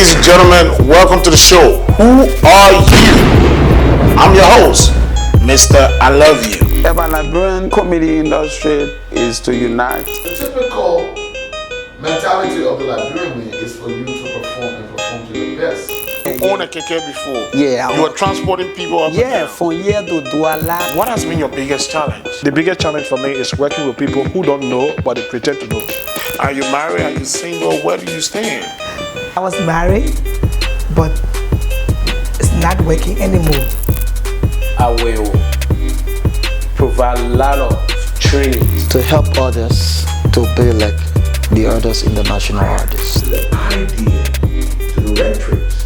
Ladies and gentlemen, welcome to the show. Who are you? I'm your host, Mr. I Love You. The Liberian comedy industry is to unite. The typical mentality of the Liberian is for you to perform and perform to the best. You owned a keke before. Yeah. You were transporting people up and down. From here to Douala. What has been your biggest challenge? The biggest challenge for me is working with people who don't know, but they pretend to know. Are you married? Are you single? Where do you stand? I was married, but it's not working anymore. I will provide a lot of training to help others to be like the others international artists. The idea to the rhetorics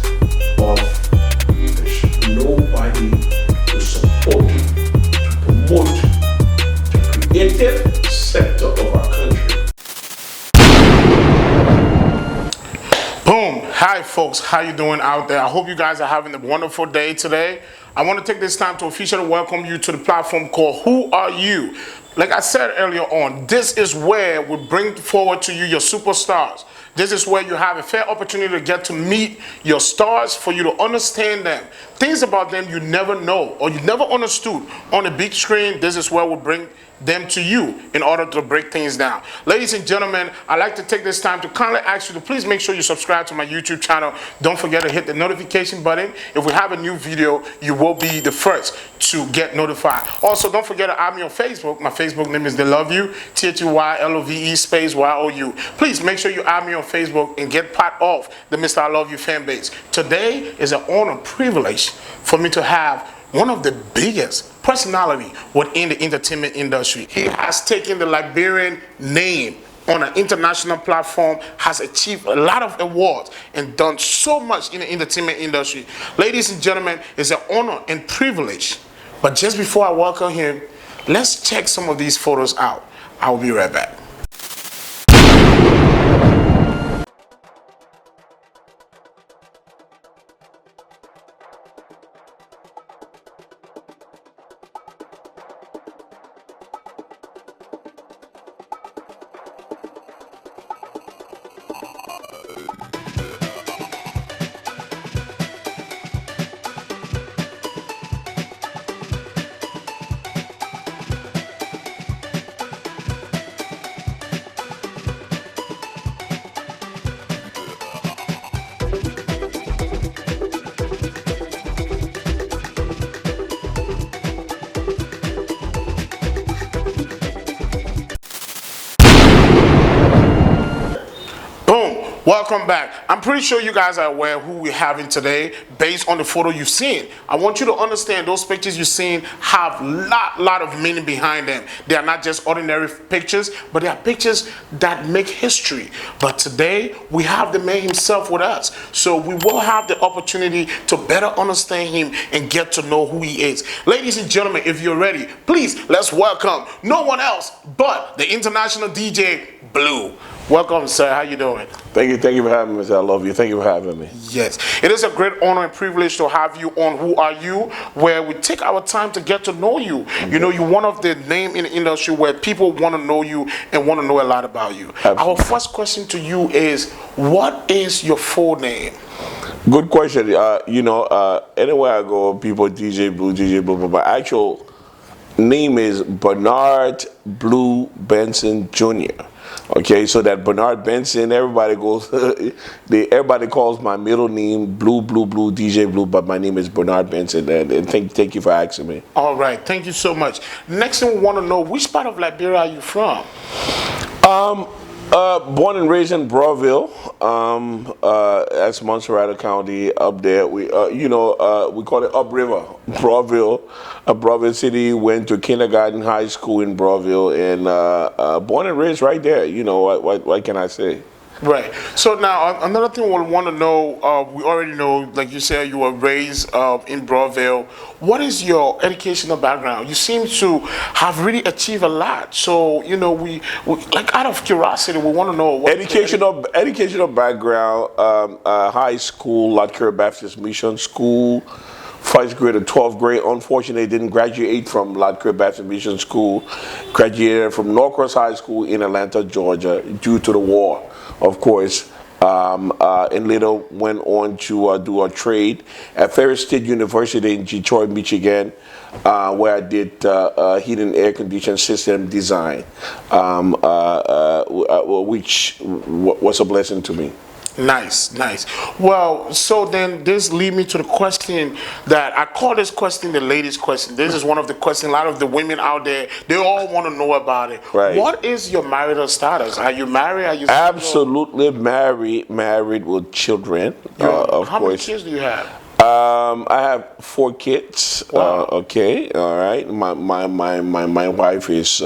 of there's nobody to support, to promote the creative sector of our country. Boom. Hi folks, how you doing out there? I hope you guys are having a wonderful day today. I want to take this time to officially welcome you to the platform called Who Are You? Like I said earlier on, this is where we bring forward to you your superstars. This is where you have a fair opportunity to get to meet your stars, for you to understand them. Things about them you never know or you never understood on the big screen. This is where we bring them to you in order to break things down. Ladies and gentlemen, I'd like to take this time to kindly ask you to please make sure you subscribe to my YouTube channel. Don't forget to hit the notification button. If we have a new video, you will be the first to get notified. Also, don't forget to add me on Facebook. My Facebook name is The Love You, THEYLOVE space YOU. Please make sure you add me on Facebook and get part of the Mr. I Love You fan base. Today is an honor, privilege for me to have one of the biggest personality within the entertainment industry. He has taken the Liberian name on an international platform, has achieved a lot of awards and done so much in the entertainment industry. Ladies and gentlemen, it's an honor and privilege. But just before I welcome him, let's check some of these photos out. I'll be right back. Welcome back. I'm pretty sure you guys are aware who we're having today based on the photo you've seen. I want you to understand those pictures you've seen have lot of meaning behind them. They are not just ordinary pictures, but they are pictures that make history. But today we have the man himself with us, so we will have the opportunity to better understand him and get to know who he is. Ladies and gentlemen, if you're ready, please let's welcome no one else but the international DJ Blue. Welcome, sir. How you doing? Thank you for having me, Mr. I Love You. Thank you for having me. Yes, it is a great honor and privilege to have you on Who Are You, where we take our time to get to know you. Okay. You know, you're one of the name in the industry where people want to know you and want to know a lot about you. Absolutely. Our first question to you is, what is your full name? Good question. Anywhere I go, people DJ Blue, but my actual name is Bernard Blue Benson Jr. Okay, so that Bernard Benson, everybody calls my middle name Blue DJ Blue, but my name is Bernard Benson. And thank you for asking me. All right, thank you so much. Next thing we want to know, which part of Liberia are you from? Born and raised in Broadville, that's Montserrat County up there. We call it upriver, Broadville, Broadville City. Went to kindergarten, high school in Broadville, and born and raised right there. You know, what can I say? Right. So now another thing we want to know, we already know, like you said, you were raised in Broadville. What is your educational background? You seem to have really achieved a lot. So, you know, we like, out of curiosity, we want to know what educational background. High school, Lord Kerr Baptist Mission School. First grade to 12th grade. Unfortunately, didn't graduate from Lord Kerr Baptist Mission School. Graduated from Norcross High School in Atlanta, Georgia, due to the war. Of course, and later went on to do a trade at Ferris State University in Detroit, Michigan, where I did heat and air conditioning system design, which was a blessing to me. Nice, nice. Well, so then this lead me to the question that I call this question the ladies' question. This is one of the questions a lot of the women out there, they all want to know about it. Right. What is your marital status? Are you married? Are you single? Absolutely married with children, of How course. many kids do you have? I have 4 kids. Wow. Okay, all right. My wife is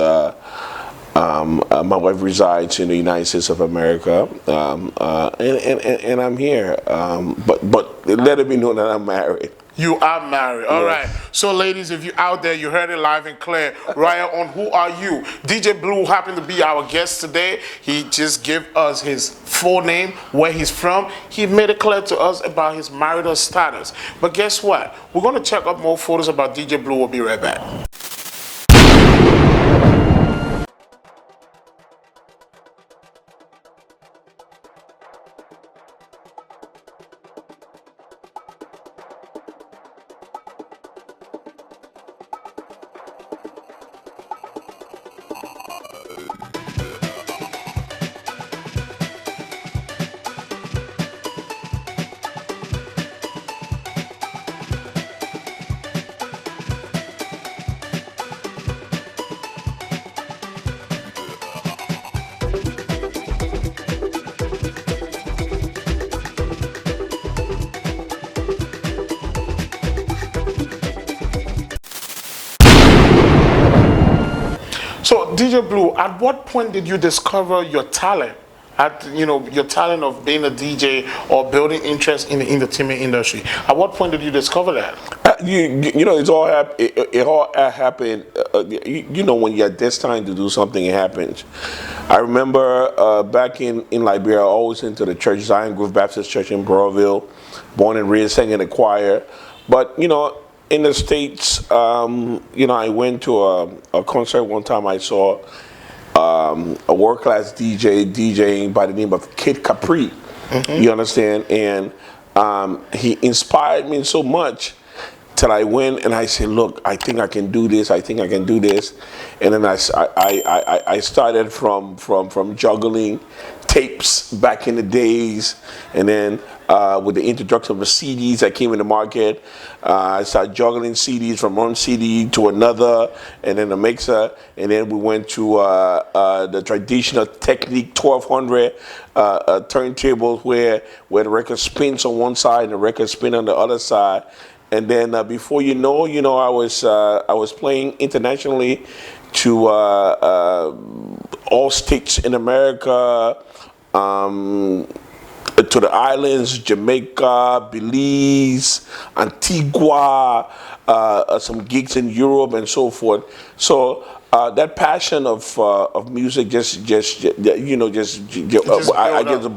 my wife resides in the United States of America, and I'm here. But let it be known that I'm married. You are married. All Yes. right. So, ladies, if you're out there, you heard it live and clear right on Who Are You? DJ Blue happened to be our guest today. He just gave us his full name, where he's from. He made it clear to us about his marital status. But guess what? We're going to check out more photos about DJ Blue. We'll be right back. So, DJ Blue, at what point did you discover your talent? Your talent of being a DJ or building interest in the entertainment industry. At what point did you discover that? It all happened. When you're destined to do something, it happens. I remember back in Liberia, I always into the church, Zion Grove Baptist Church in Burrillville, born and raised, sang in the choir. But in the States, I went to a concert one time. I saw a world-class DJ DJing by the name of Kid Capri. Mm-hmm. You understand? And he inspired me so much that I went and I said, look, I think I can do this. I think I can do this. And then I started from juggling tapes back in the days, and then with the introduction of the CDs that came in the market, I started juggling CDs from one CD to another, and then a mixer, and then we went to the traditional Technique 1200 turntables where the record spins on one side and the record spin on the other side. And then before you know, I was playing internationally to all states in America, to the islands, Jamaica, Belize, Antigua, some gigs in Europe and so forth. So that passion of music just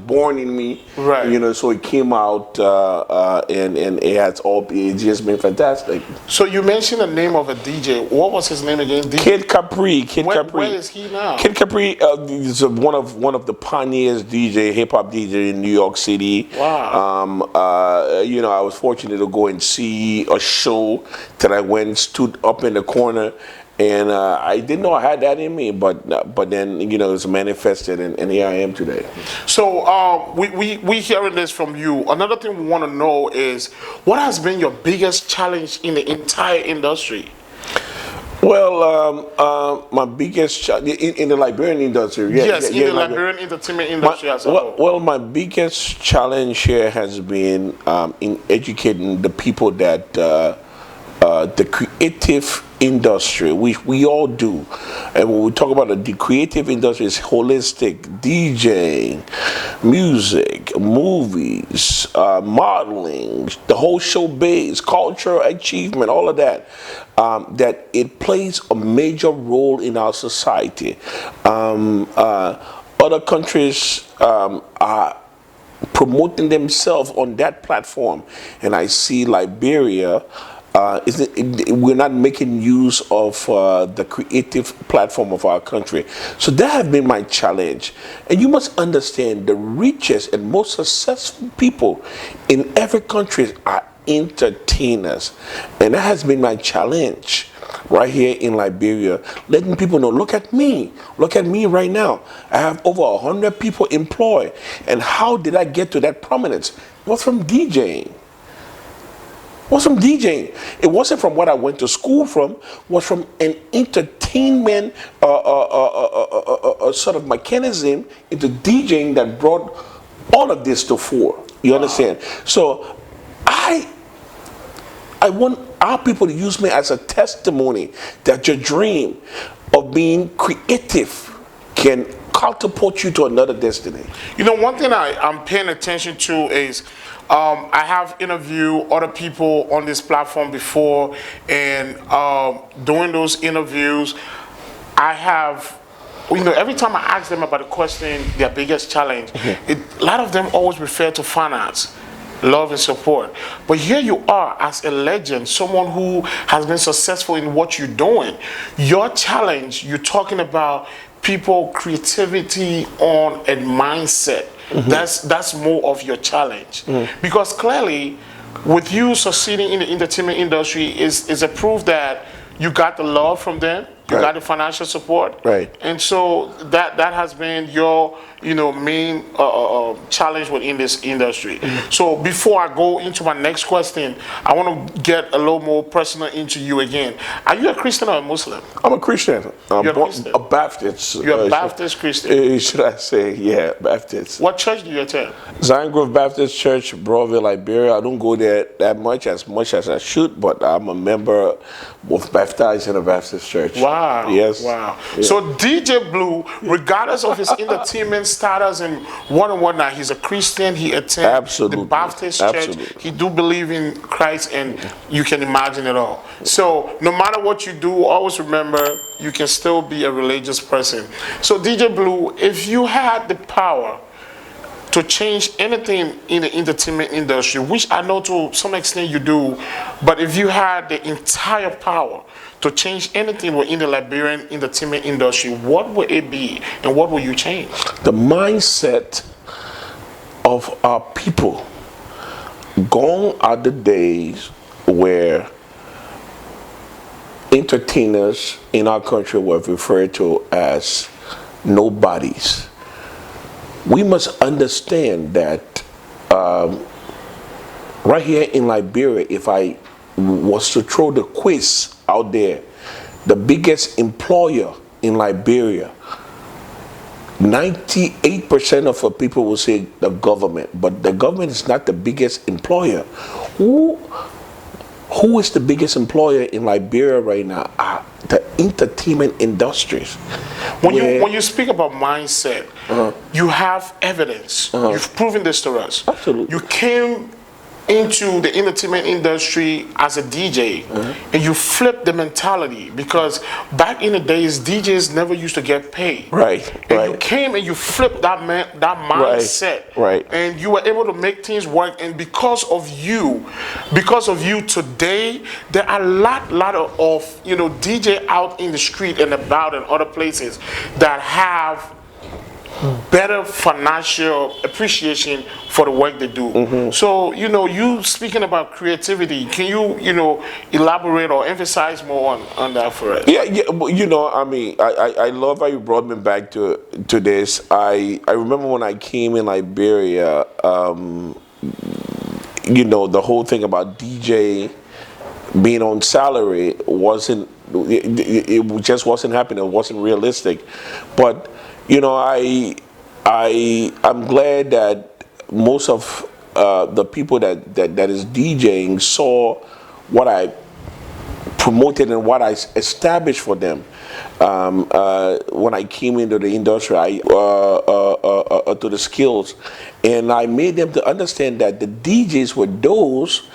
born in me, right? So it came out, and it's just been fantastic. So you mentioned the name of a DJ. What was his name again? Kid Capri. Where is he now? Kid Capri is one of the pioneers hip hop DJ in New York City. Wow. I was fortunate to go and see a show that I went, stood up in the corner. And I didn't know I had that in me, but then it's manifested, and here I am today. So we hearing this from you. Another thing we want to know is, what has been your biggest challenge in the entire industry? Well, my biggest challenge in the Liberian industry. Yes, in the Liberian entertainment industry as a whole. Well, my biggest challenge here has been in educating the people that the creative industry, which we all do, and when we talk about the creative industry, is holistic: DJing, music, movies, modeling, the whole showbiz, cultural achievement, all of that. That it plays a major role in our society. Other countries are promoting themselves on that platform, and I see Liberia we're not making use of the creative platform of our country. So that has been my challenge. And you must understand the richest and most successful people in every country are entertainers. And that has been my challenge right here in Liberia, letting people know, look at me right now. I have over 100 people employed. And how did I get to that prominence? It was from DJing. It wasn't from what I went to school from. It was from an entertainment sort of mechanism into DJing that brought all of this to fore. You understand? So I want our people to use me as a testimony that your dream of being creative can catapult you to another destiny. You know, one thing I'm paying attention to is I have interviewed other people on this platform before, and during those interviews, I have, you know, every time I ask them about a question, their biggest challenge, a lot of them always refer to finance, love and support. But here you are as a legend, someone who has been successful in what you're doing. Your challenge, you're talking about people, creativity on a mindset. That's more of your challenge. Because clearly, with you succeeding in the entertainment industry is a proof that you got the love from them, you got the financial support, and so that has been your main challenge within this industry. So before I go into my next question, I want to get a little more personal into you again. Are you a Christian or a Muslim? I'm a Christian. You're a Christian. A Baptist. You're a Baptist Christian. Should I say, yeah, Baptist. What church do you attend? Zion Grove Baptist Church, Broadville, Liberia. I don't go there that much as I should, but I'm a member, both baptized in a Baptist church. Wow. Yes. Wow. Yeah. So DJ Blue, regardless of his entertainment status and whatnot, he's a Christian. He attends the Baptist church. He do believe in Christ, and you can imagine it all. So no matter what you do, always remember you can still be a religious person. So DJ Blue, if you had the power to change anything in the entertainment industry, which I know to some extent you do, but if you had the entire power to change anything within the Liberian entertainment industry, what would it be and what would you change? The mindset of our people. Gone are the days where entertainers in our country were referred to as nobodies. We must understand that right here in Liberia, if I was to throw the quiz out there, the biggest employer in Liberia, 98% of our people will say the government, but the government is not the biggest employer. Who is the biggest employer in Liberia right now? The entertainment industries. When you speak about mindset, you have evidence. You've proven this to us. Absolutely. You came into the entertainment industry as a DJ, and you flipped the mentality, because back in the days DJs never used to get paid. And you came and you flipped that mindset. And you were able to make things work. And because of you today, there are a lot of DJ out in the street and about and other places that have better financial appreciation for the work they do. So, you speaking about creativity, can you, elaborate or emphasize more on that for us? Yeah, I mean, I love how you brought me back to this. I remember when I came in Liberia, the whole thing about DJ being on salary it just wasn't happening. It wasn't realistic. But I'm glad that most of the people that is DJing saw what I promoted and what I established for them. When I came into the industry, to the skills, and I made them to understand that the DJs were those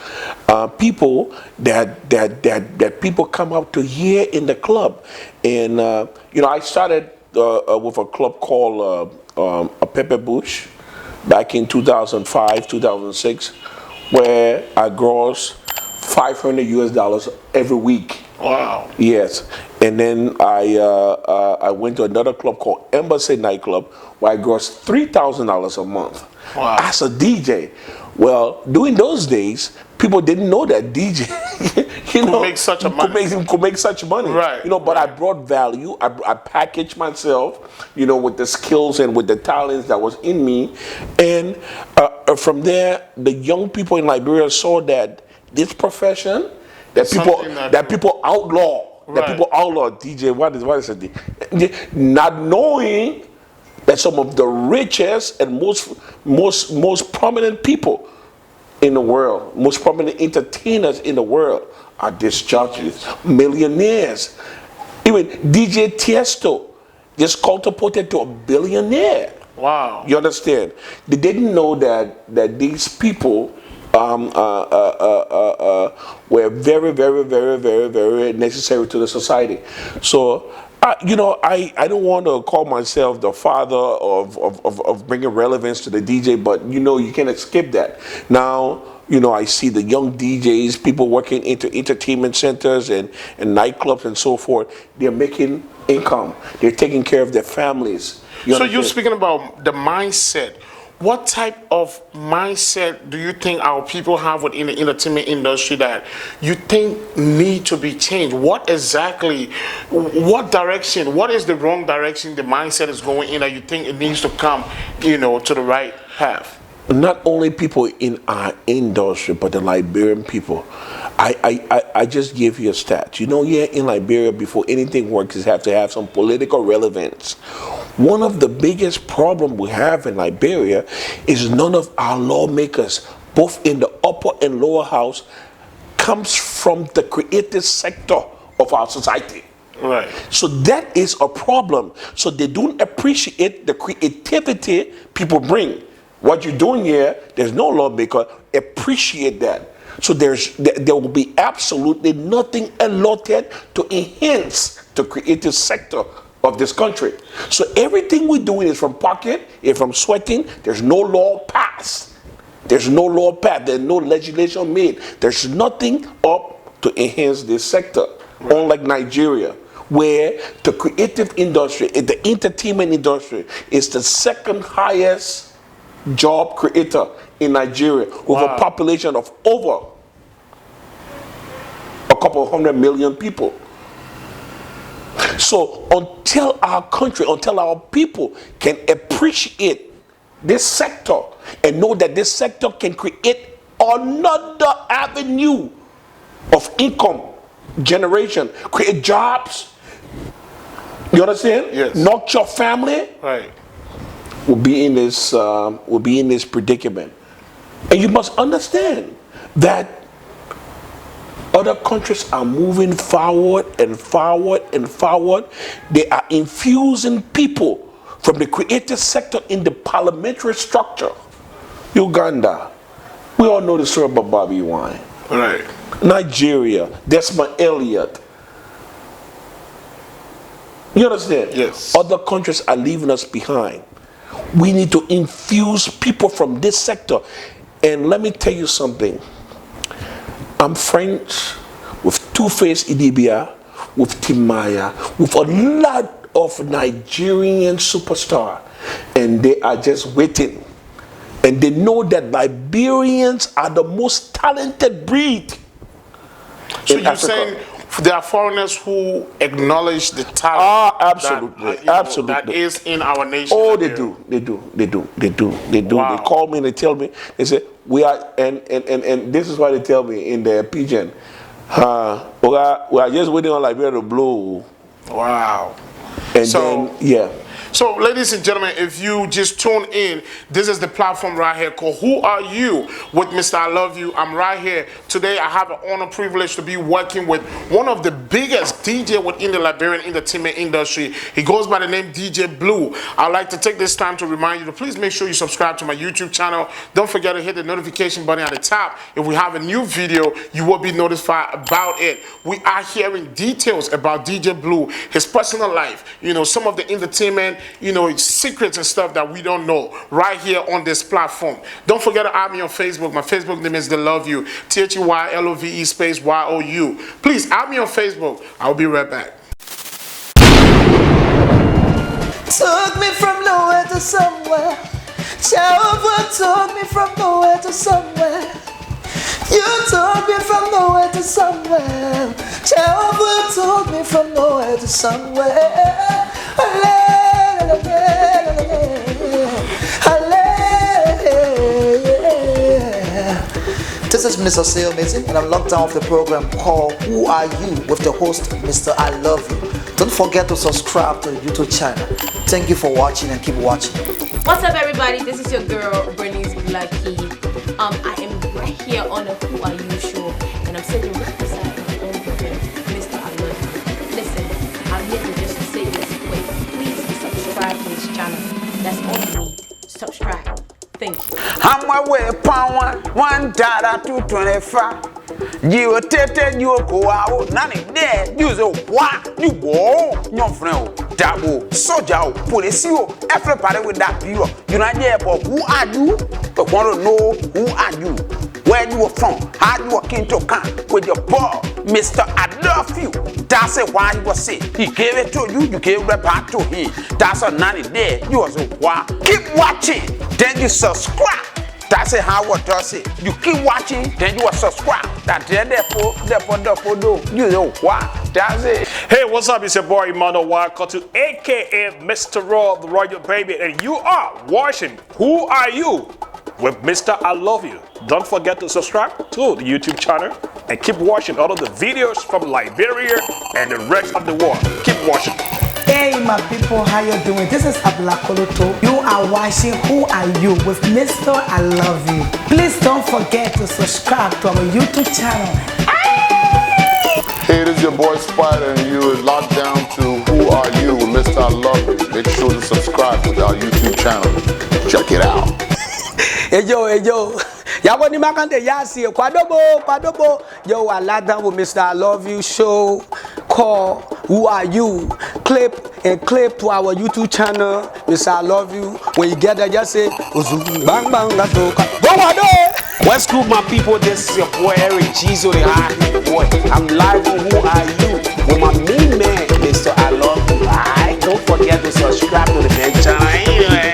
people that people come out to hear in the club. And I started with a club called a Pepper Bush back in 2005, 2006, where I grossed $500 US every week. Wow. Yes, and then I went to another club called Embassy Nightclub where I grossed $3,000 a month Wow. as a DJ. Well, during those days, people didn't know that DJ, Could make such a money. could make such money. Right, But I brought value. I packaged myself, with the skills and with the talents that was in me, and from there, the young people in Liberia saw that this profession that people outlaw. That people outlaw DJ. What is it? Not knowing that some of the richest and most prominent people in the world, most prominent entertainers in the world are disc jockeys, millionaires. Even DJ Tiesto just catapulted to a billionaire. Wow. You understand? They didn't know that these people were very, very, very, very, very necessary to the society. So, I don't want to call myself the father of bringing relevance to the DJ, but you can't escape that. Now, I see the young DJs, people working into entertainment centers and nightclubs and so forth. They're making income. They're taking care of their families. So you're speaking about the mindset. What type of mindset do you think our people have within the entertainment industry that you think need to be changed? What exactly, what direction, what is the wrong direction the mindset is going in that you think it needs to come, to the right path? Not only people in our industry, but the Liberian people. I just gave you a stat. In Liberia, before anything works, you have to have some political relevance. One of the biggest problems we have in Liberia is none of our lawmakers, both in the upper and lower house, comes from the creative sector of our society. Right. So that is a problem. So they don't appreciate the creativity people bring. What you're doing here, there's no lawmaker appreciate that. So there will be absolutely nothing allotted to enhance the creative sector of this country. So everything we're doing is from pocket, is from sweating. There's no law passed. There's no law passed. There's no legislation made. There's nothing up to enhance this sector. Right. Unlike Nigeria, where the creative industry, the entertainment industry is the second highest job creator in Nigeria, with a population of over a couple 100 million people. So until our country, until our people can appreciate this sector and know that this sector can create another avenue of income generation, create jobs, you understand? Yes. Nurture your family. Right. Will be in this predicament. And you must understand that other countries are moving forward and forward and forward. They are infusing people from the creative sector in the parliamentary structure. Uganda, we all know the story about Bobby Wine. Right. Nigeria, Desmond Elliott. You understand? Yes. Other countries are leaving us behind. We need to infuse people from this sector. And let me tell you something. I'm friends with Two-Face Idibia, with Timaya, with a lot of Nigerian superstars. And they are just waiting. And they know that Liberians are the most talented breed. So you're saying there are foreigners who acknowledge the talent absolutely, absolutely. that is in our nation. Oh, they do. Wow. They call me and they tell me, they say, we are, and this is why they tell me in their pidgin, we are just waiting on Liberia to blow. Wow. And then, yeah. So, ladies and gentlemen, if you just tune in, this is the platform right here called Who Are You? With Mr. I Love You. I'm right here. Today, I have an honor privilege to be working with one of the biggest DJ within the Liberian entertainment industry. He goes by the name DJ Blue. I'd like to take this time to remind you to please make sure you subscribe to my YouTube channel. Don't forget to hit the notification button at the top. If we have a new video, you will be notified about it. We are hearing details about DJ Blue, his personal life, some of the entertainment you know, secrets and stuff that we don't know right here on this platform. Don't forget to add me on Facebook. My Facebook name is The Love You, THEYLOVE space YOU. Please add me on Facebook. I'll be right back. Took me from nowhere to somewhere. Jehovah took me from nowhere to somewhere. You took me from nowhere to somewhere. Jehovah took me from nowhere to somewhere. This is Mr. Amazing, and I'm locked down with the program called Who Are You with the host, Mr. I Love You. Don't forget to subscribe to the YouTube channel. Thank you for watching and keep watching. What's up, everybody? This is your girl, Bernice Blackie. I am right here on the Who Are You show, and I'm sitting right beside my own brother, Mr. I Love You. Listen, I'm here to just say this quick. Please subscribe to this channel. That's all you need. Subscribe. Thank you. I'm away power 1.225. You tete you go out, none there. Use a what you go, your friend, double, soldier, police, everybody with that view. You're not there, but who are you? I want to know who are you? Where you are from? How you came to come with your boy, Mr. I Love You. That's why you was sick. He gave it to you, you gave it back to him. That's a nanny there. You was a what? Keep watching, then you subscribe. That's how what does it. You keep watching, then you will subscribe. That's therefore, you know what? That's it. Hey, what's up? It's your boy Emmanuel Wakotu, aka Mr. Raw, the Royal Baby, and you are watching Who Are You with Mr. I Love You. Don't forget to subscribe to the YouTube channel and keep watching all of the videos from Liberia and the rest of the world. Keep watching. Hey my people, how you doing? This is Ablakoloto. You are watching Who Are You with Mr. I Love You. Please don't forget to subscribe to our YouTube channel. Hey, this is your boy Spider, and you are locked down to Who Are You with Mr. I Love You. Make sure to subscribe to our YouTube channel. Check it out. Hey yo. Yaboni makante yasi kwadobo. Yo, I locked down with Mr. I Love You show called Who Are You? Clip to our YouTube channel, Mr. I Love You. When you get there, just say bang bang go What's good, my people? This is your boy Eric Jizo, the hard boy. I'm live on Who Are You with my main man, Mr. I Love You. Alright, don't forget to subscribe to the main channel anyway.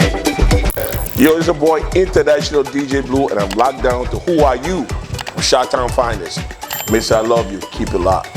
Yo, it's your boy International DJ Blue, and I'm locked down to Who Are You with Shot-Town Finest. Mr. I Love You. Keep it locked.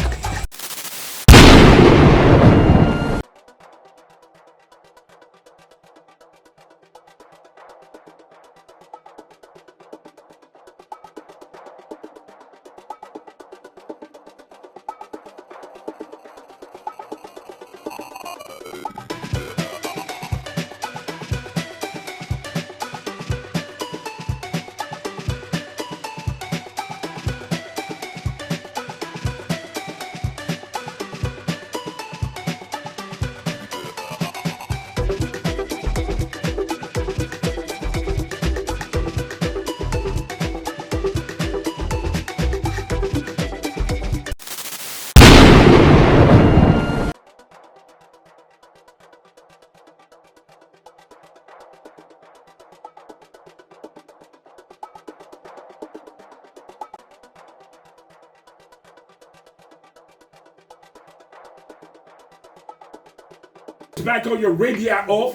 Back on your radio.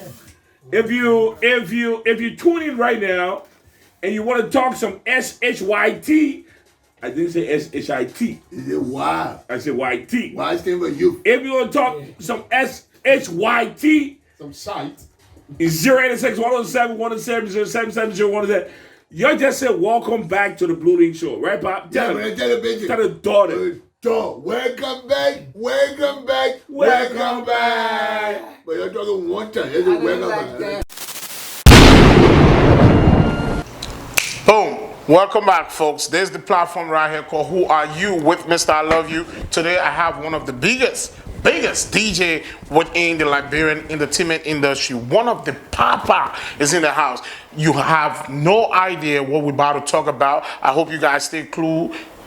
If you tune in right now and you want to talk some SHYT, I didn't say SHIT. Is it Y? I said YT. Y stand for you. If you want to talk some SHYT, Some site. it's 086 107 107 0770 107. You just said welcome back to the Blue Link Show, right, Pop? Tell the daughter. Welcome back. But you're talking one time. It's a welcome back. Boom. Welcome back, folks. There's the platform right here called Who Are You with Mr. I Love You. Today I have one of the biggest DJ within the Liberian entertainment industry. One of the papa is in the house. You have no idea what we're about to talk about. I hope you guys stay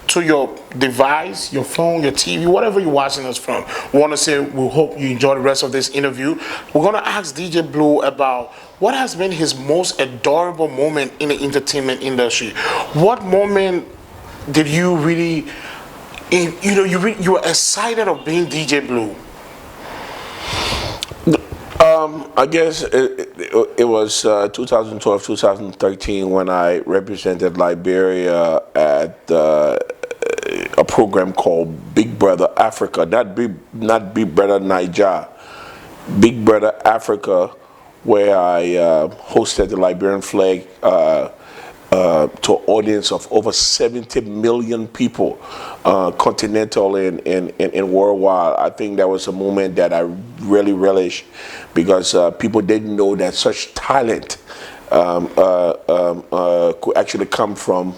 to your device, your phone, your TV, whatever you're watching us from. We want to say we hope you enjoy the rest of this interview. We're going to ask DJ Blue about what has been his most adorable moment in the entertainment industry. What moment did you really, you were excited of being DJ Blue? I guess it was 2012, 2013 when I represented Liberia at a program called Big Brother Africa. Not Big Brother Niger, Big Brother Africa, where I hosted the Liberian flag to an audience of over 70 million people, continental and worldwide. I think that was a moment that I really relish, because people didn't know that such talent could actually come from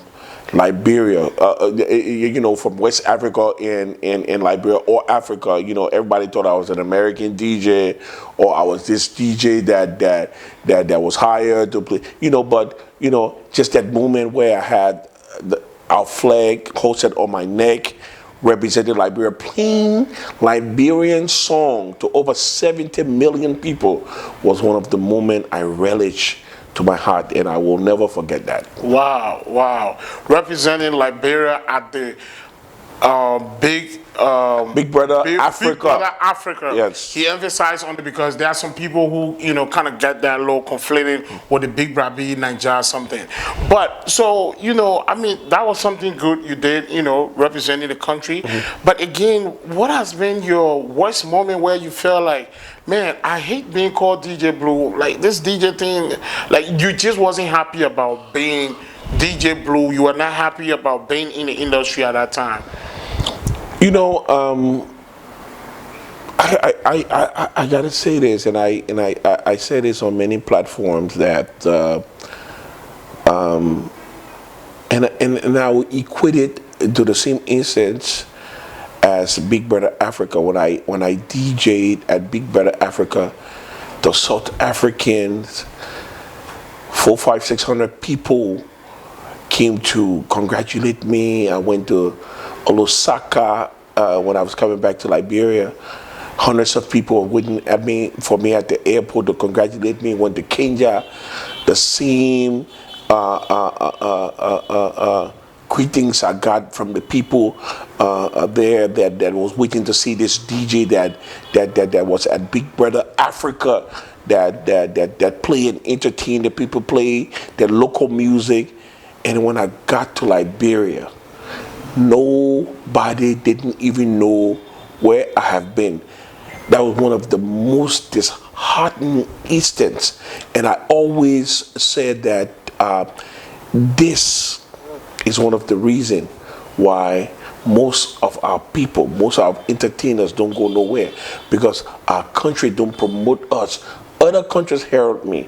Liberia, from West Africa and Liberia or Africa. Everybody thought I was an American DJ, or I was this DJ that was hired to play. But just that moment where I had our flag hosted on my neck, represented Liberia, playing Liberian song to over 70 million people, was one of the moments I relish to my heart, and I will never forget that. Wow. Representing Liberia at the Big Brother Africa. Big Brother Africa. Yes. He emphasized on it because there are some people who, kind of get that little conflated with the Big Brother Niger or something. But so, that was something good you did, representing the country. Mm-hmm. But again, what has been your worst moment where you feel like, man, I hate being called DJ Blue, like this DJ thing, like you just wasn't happy about being DJ Blue, you were not happy about being in the industry at that time? I gotta say this, and I say this on many platforms, that and I will equate it to the same instance as Big Brother Africa. When I DJ'd at Big Brother Africa, the South Africans, 400, 500, 600 people came to congratulate me. I went to Lusaka when I was coming back to Liberia. Hundreds of people were waiting for me at the airport to congratulate me. Went to Kenya, the same greetings I got from the people there that was waiting to see this DJ that was at Big Brother Africa, that play and entertain the people, play their local music. And when I got to Liberia, nobody didn't even know where I have been. That was one of the most disheartening instances. And I always said that this is one of the reasons why most of our people, most of our entertainers don't go nowhere, because our country don't promote us. Other countries herald me.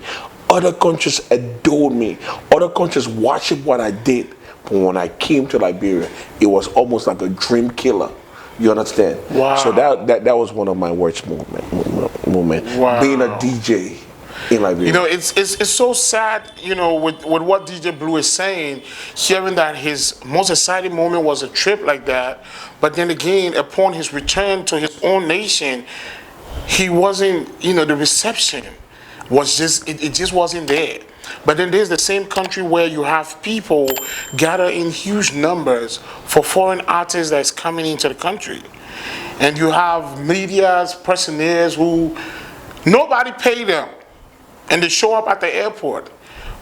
Other countries adored me. Other countries worship what I did. But when I came to Liberia, it was almost like a dream killer. You understand? Wow. So that was one of my worst moments. Wow. Being a DJ in Liberia. It's so sad, with what DJ Blue is saying, hearing that his most exciting moment was a trip like that, but then again, upon his return to his own nation, he wasn't, the reception was just, it just wasn't there. But then there's the same country where you have people gather in huge numbers for foreign artists that's coming into the country. And you have media's personnel who nobody paid them, and they show up at the airport.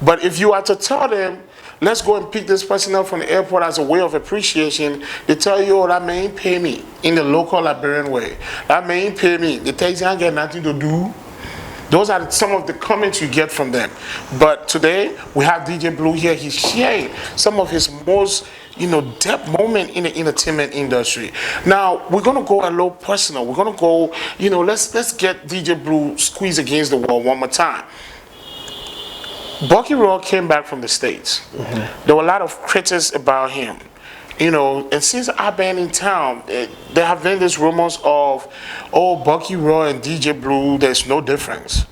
But if you are to tell them, let's go and pick this personnel from the airport as a way of appreciation, they tell you, that man ain't pay me in the local Liberian way. That man ain't pay me. They tell you I get nothing to do. Those are some of the comments you get from them. But today, we have DJ Blue here. He's sharing some of his most, depth moment in the entertainment industry. Now, we're going to go a little personal. We're going to go, let's get DJ Blue squeezed against the wall one more time. Bucky Raw came back from the States. Mm-hmm. There were a lot of critics about him. And since I've been in town, there have been these rumors of, Bucky Raw and DJ Blue, there's no difference.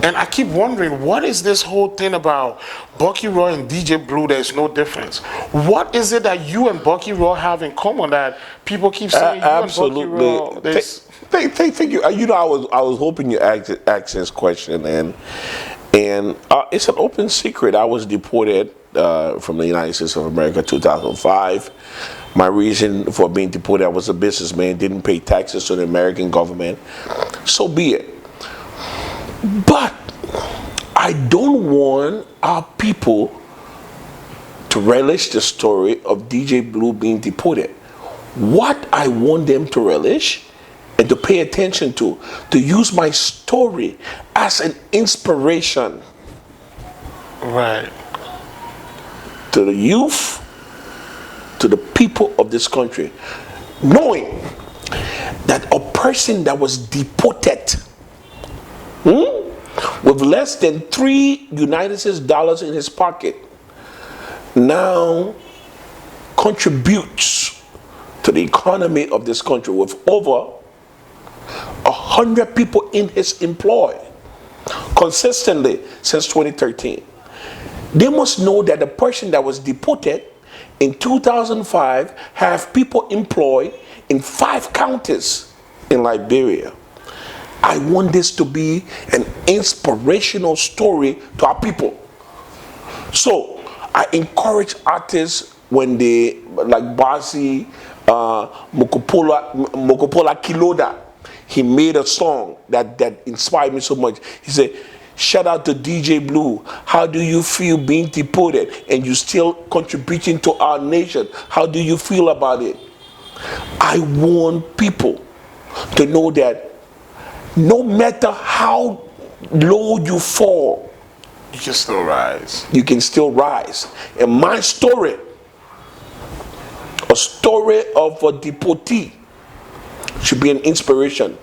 And I keep wondering, what is this whole thing about Bucky Raw and DJ Blue? There's no difference. What is it that you and Bucky Raw have in common that people keep saying you absolutely. and Bucky Raw? Thank you. You know, I was hoping you ask this question, and it's an open secret. I was deported from the United States of America 2005. My reason for being deported, I was a businessman, didn't pay taxes to the American government. So be it. But I don't want our people to relish the story of DJ Blue being deported. What I want them to relish and to pay attention to use my story as an inspiration. Right. To the youth, to the people of this country, knowing that a person that was deported with less than $3 United States dollars in his pocket now contributes to the economy of this country with over 100 people in his employ consistently since 2013. They must know that the person that was deported in 2005 have people employed in 5 counties in Liberia. I want this to be an inspirational story to our people. So I encourage artists when they, like Basi Mokopola Kiloda, he made a song that inspired me so much. He said, shout out to DJ Blue. How do you feel being deported and you still contributing to our nation? How do you feel about it? I want people to know that no matter how low you fall, you can still rise. You can still rise. And my story, a story of a deportee, should be an inspiration.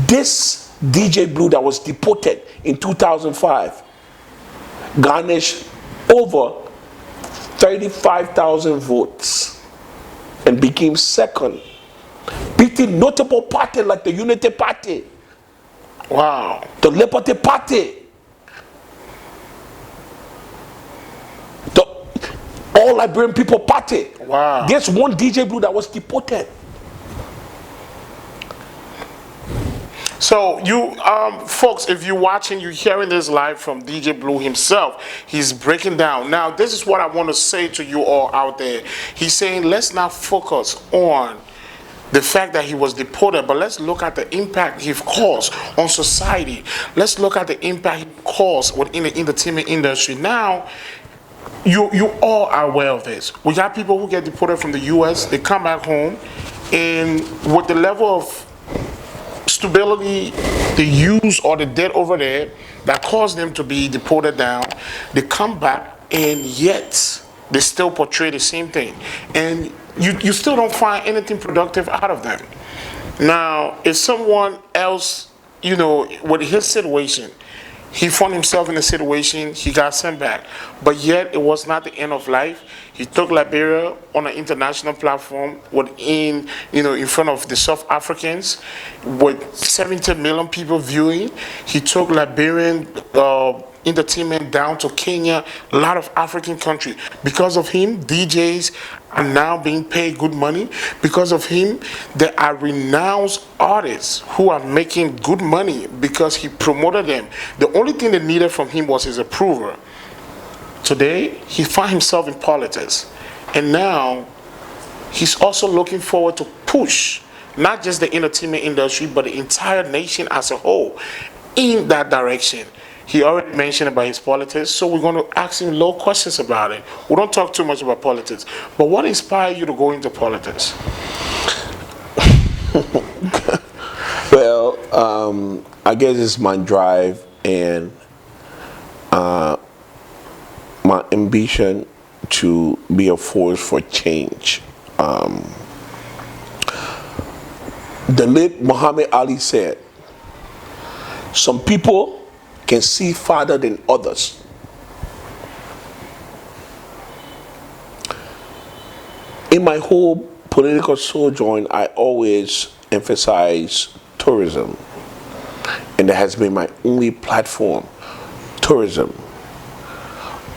This DJ Blue that was deported in 2005 garnished over 35,000 votes and became second, beating notable parties like the Unity Party, wow, the Liberty Party, the All Liberian People Party. Wow. There's one DJ Blue that was deported. So you folks, if you're watching, you're hearing this live from DJ Blue himself. He's breaking down. Now, this is what I want to say to you all out there. He's saying, let's not focus on the fact that he was deported, but let's look at the impact he caused on society. Let's look at the impact he caused within the entertainment industry. Now, you all are aware of this. We got people who get deported from the U.S., they come back home, and with the level of stability they use or the debt over there that caused them to be deported down, they come back and yet they still portray the same thing. And you still don't find anything productive out of them. Now, if someone else, you know, with his situation, he found himself in a situation, he got sent back. But yet, it was not the end of life. He took Liberia on an international platform within, in front of the South Africans with 70 million people viewing. He took Liberian entertainment down to Kenya, a lot of African countries. Because of him, DJs are now being paid good money. Because of him, there are renowned artists who are making good money because he promoted them. The only thing they needed from him was his approval. Today, he found himself in politics. And now, he's also looking forward to push not just the entertainment industry, but the entire nation as a whole in that direction. He already mentioned about his politics, so we're going to ask him low questions about it. We don't talk too much about politics. But what inspired you to go into politics? Well, I guess it's my drive and my ambition to be a force for change. The late Muhammad Ali said, some people can see farther than others. In my whole political sojourn, I always emphasize tourism. and that has been my only platform. Tourism.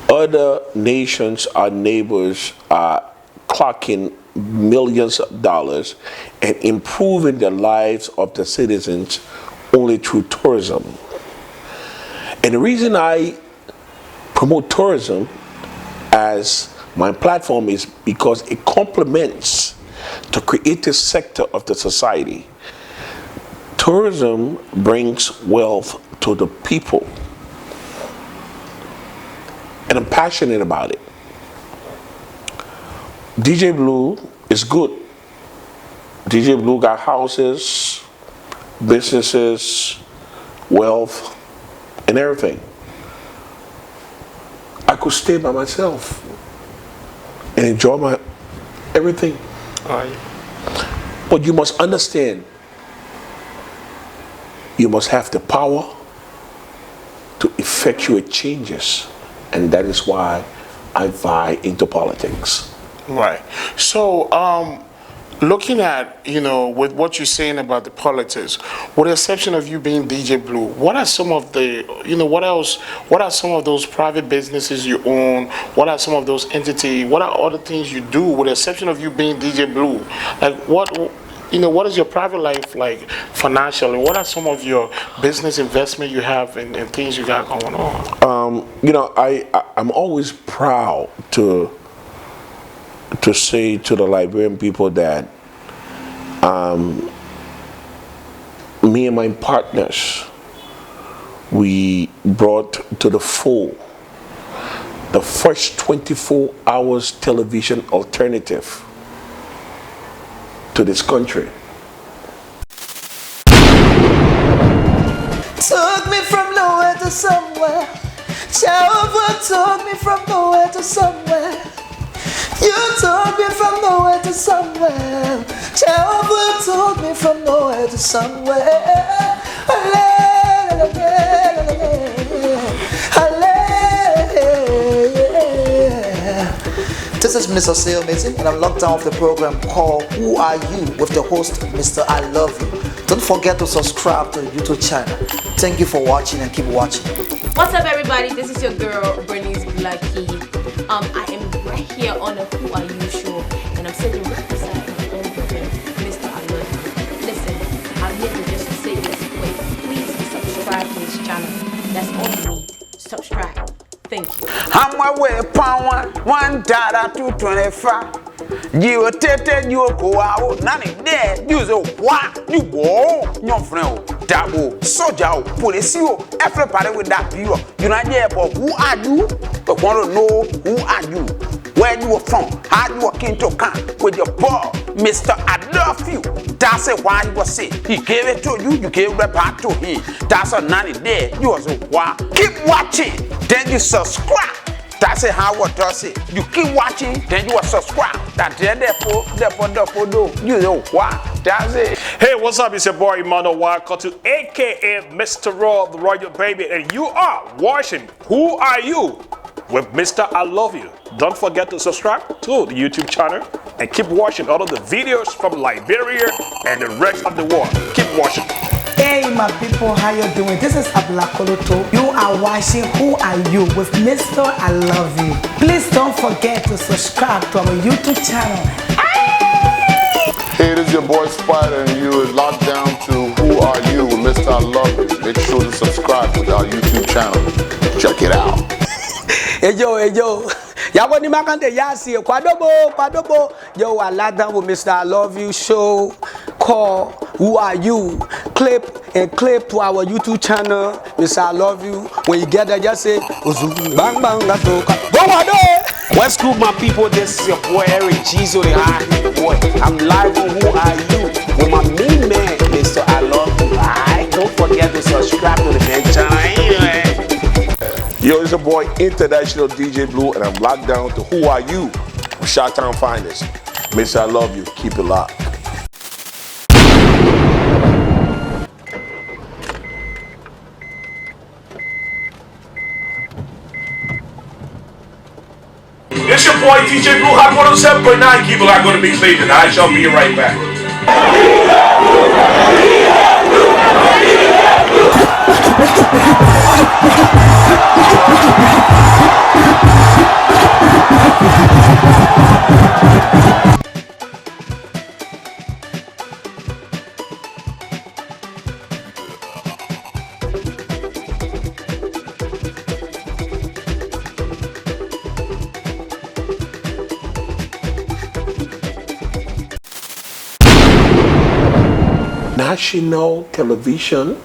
Other nations, our neighbors, are clocking millions of dollars and improving the lives of the citizens only through tourism. And the reason I promote tourism as my platform is because it complements the creative sector of the society. Tourism brings wealth to the people, and I'm passionate about it. DJ Blue is good. DJ Blue got houses, businesses, wealth, and everything. I could stay by myself and enjoy my everything. But you must understand, you must have the power to effectuate changes, and that is why I vie into politics. Right. So, looking at, with what you're saying about the politics, with the exception of you being DJ Blue, what are some of the, what are some of those private businesses you own? What are some of those entities? What are other things you do with the exception of you being DJ Blue? Like what is your private life like financially? What are some of your business investment you have and things you got going on? I'm always proud to say to the Liberian people that me and my partners, we brought to the fore the first 24 hours television alternative to this country. Took me from nowhere to somewhere. Jehovah took me from nowhere to somewhere. You took me from nowhere to somewhere. Jehovah took me from nowhere to somewhere. This is Mr. Sailmating, and I'm locked down with the program called Who Are You with the host Mr. I Love You. Don't forget to subscribe to the YouTube channel. Thank you for watching and keep watching. What's up, everybody? This is your girl Bernice Blackie. I am right here on the Who Are You show, and I'm sitting right beside my own brother, Mr. I Love You. Listen, I'm here to just say this quick. Please subscribe to this channel. That's all you need. Subscribe. Thank you. I'm away power $1.225. You tete you go out, none there. Use a what you go, your friend, double, soldier, police, everybody with that bureau. You're not there, but who are you? But want to know who are you? Where you are from? How you came to camp with your boy, Mr. I Love You. That's why you was say he gave it to you, you gave it back to him. That's a nanny there. You was a what? Keep watching, then you subscribe. That's how what does it. You keep watching, then you will subscribe. That therefore, you know what? That's it. Hey, what's up? It's your boy Mr.I, aka Mr. the Royal Baby, and you are watching Who Are You with Mr. I Love You. Don't forget to subscribe to the YouTube channel and keep watching all of the videos from Liberia and the rest of the world. Keep watching. Hey my people, how you doing? This is Ablakoloto. You are watching Who Are You with Mr. I Love You. Please don't forget to subscribe to our YouTube channel. Hey, this is your boy Spider, and you are locked down to Who Are You with Mr. I Love You. Make sure to subscribe to our YouTube channel. Check it out. Hey yo. Yaboni makante yasi kwadobo. Yo, I locked down with Mr. I Love You show called Who Are You? Clip to our YouTube channel, Mr. I Love You. When you get there, just say bang bang go. What's good, my people? This is your boy Eric Jizo, the high boy. I'm live on Who Are You with my main man, Mr. I Love You. Alright, don't forget to subscribe to the main channel anyway. Yo, it's your boy International DJ Blue, and I'm locked down to Who Are You? Shot-Town Finest. Mr. I Love You. Keep it locked. It's your boy DJ Blue Hot 107.9. People are going to be played, and I shall be right back. National television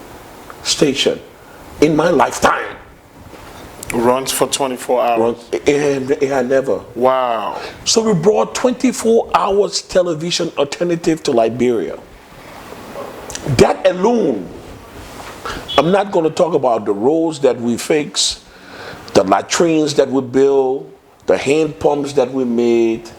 station in my lifetime. Runs for 24 hours. And it had never. Wow. So we brought 24 hours television alternative to Liberia. That alone, I'm not going to talk about the roads that we fix, the latrines that we built, the hand pumps that we made,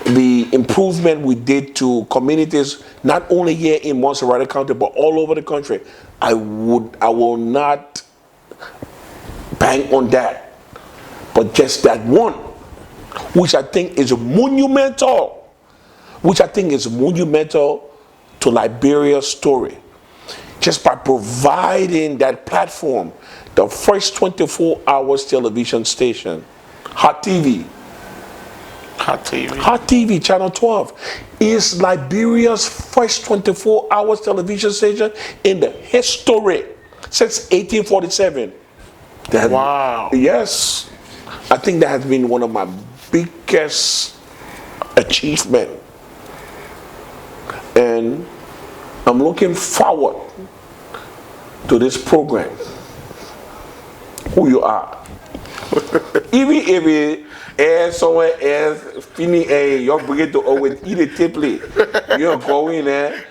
the improvement we did to communities, not only here in Mr.I County, but all over the country. I will not bang on that, but just that one, which I think is monumental, to Liberia's story. Just by providing that platform, the first 24 hours television station, Hot TV, Channel 12, is Liberia's first 24 hours television station in the history since 1847. Wow. Yes. I think that has been one of my biggest achievements. And I'm looking forward to this program. Who you are. Even if it is somewhere else, you're bringing to always eat a tiply. You're going there,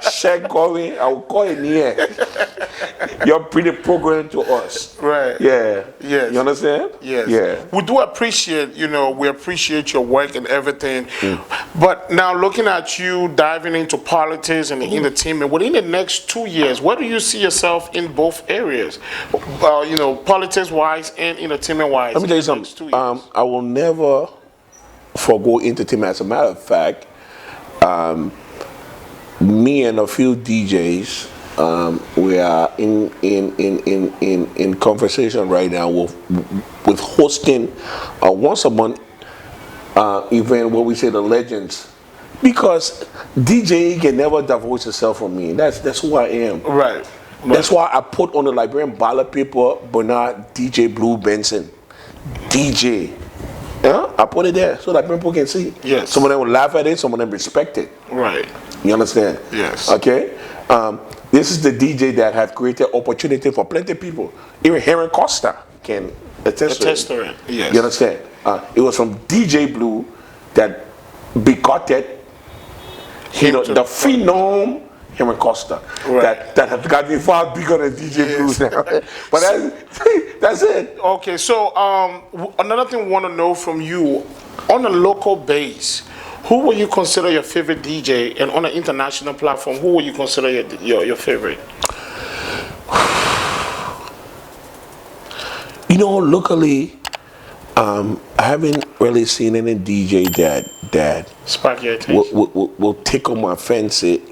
check going, I will call it near. You're bringing the program to us. Right. Yeah. Yes. You understand? Yes. Yeah. We do appreciate, we appreciate your work and everything. But now looking at you diving into politics and entertainment, within the next 2 years, where do you see yourself in both areas? Politics-wise and entertainment-wise. Let me tell you something. I will never forgo entertainment. As a matter of fact, me and a few DJs, we are in conversation right now with hosting once a month event where we say the legends, because DJ can never divulge itself from me. That's who I am. Right. That's why I put on the Liberian ballot paper Bernard DJ Blue Benson. DJ. Yeah, I put it there so that people can see. Yes. Some of them will laugh at it, some of them respect it. Right. You understand? Yes. Okay. This is the DJ that have created opportunity for plenty of people. Even Heron Costa can attest to it. Yes. You understand? It was from DJ Blue that begotten, the phenom Heron Costa. Right. That has gotten far bigger than DJ Blue now. But that's it. Okay, so another thing we want to know from you, on a local base, who will you consider your favorite DJ, and on an international platform, who will you consider your favorite? Locally, I haven't really seen any DJ that spark your attention, will tickle my fancy.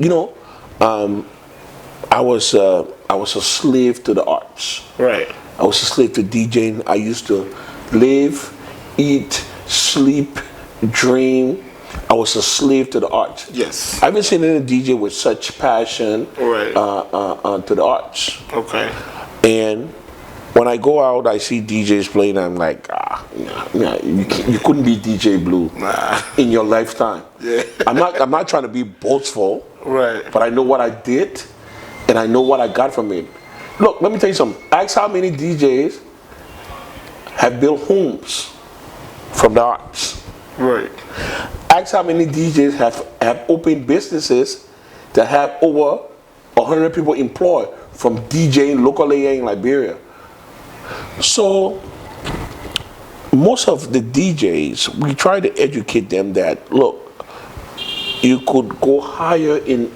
I was a slave to the arts. Right. I was a slave to DJing. I used to live, eat, sleep, dream. I was a slave to the arts. Yes. I haven't seen any DJ with such passion right. To the arts. Okay. And when I go out, I see DJs playing. I'm like, you couldn't be DJ Blue in your lifetime. Yeah. I'm not trying to be boastful. Right. But I know what I did, and I know what I got from it. Look, let me tell you something. Ask how many DJs have built homes from the arts. Right. Ask how many DJs have opened businesses that have over 100 people employed from DJing locally in Liberia. So most of the DJs, we try to educate them that, look, you could go higher in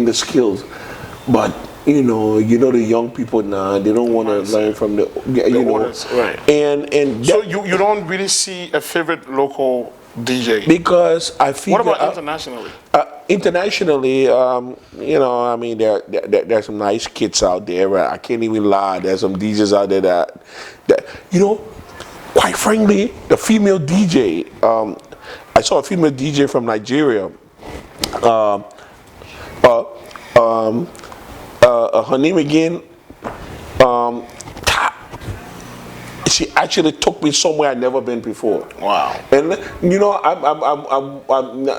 the skills, but the young people now, they don't want to learn from the orders, right. And so you don't really see a favorite local DJ? Because I feel. What about internationally? internationally, you know, I mean, there's some nice kids out there. I can't even lie. There's some DJs out there that you know, quite frankly, the female DJ. I saw a female DJ from Nigeria. Her name again. She actually took me somewhere I'd never been before. Wow. And you know,